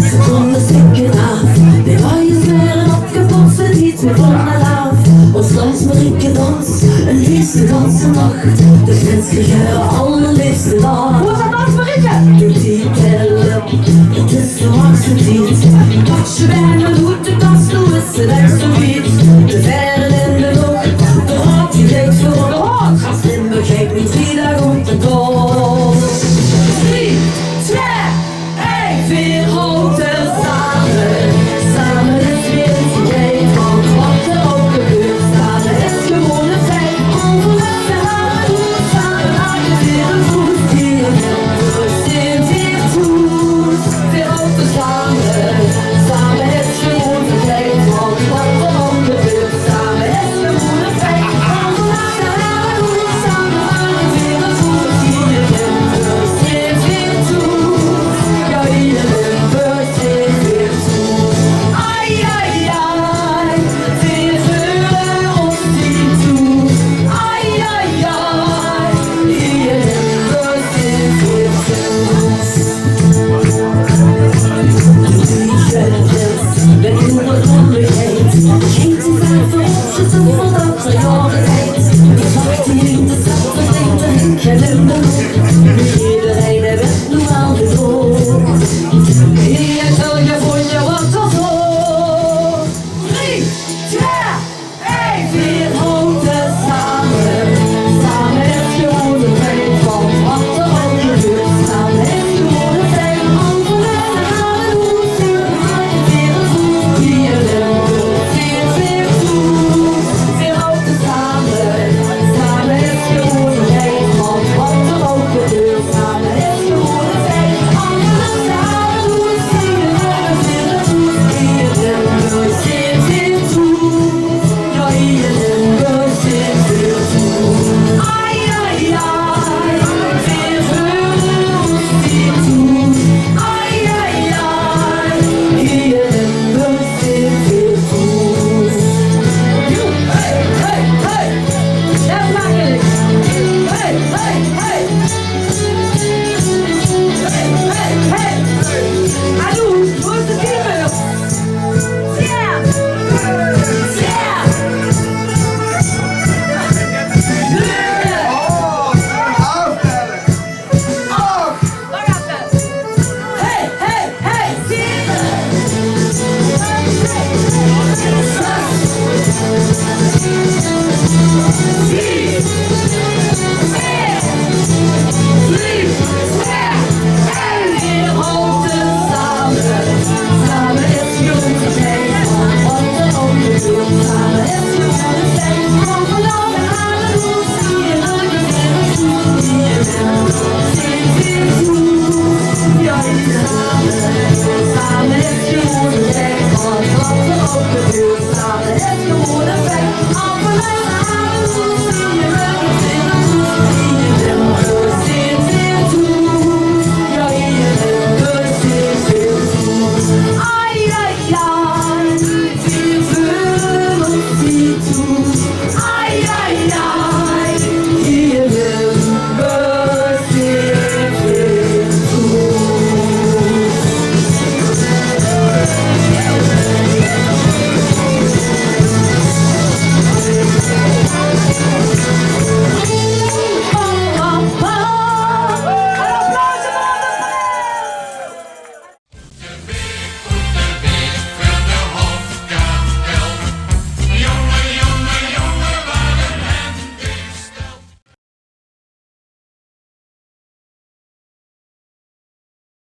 Ze konden stikken af. De waaiers werden opgepost met iets meer van de laaf. Ons dans met rieke dans, een liefste ganse nacht. De grens kregen allerliefste dag. Hoe is dat dans voor Rieke? Doet die kellen, het is zo accepteerd. Wat je bijna doet, de kast, hoe is het echt zo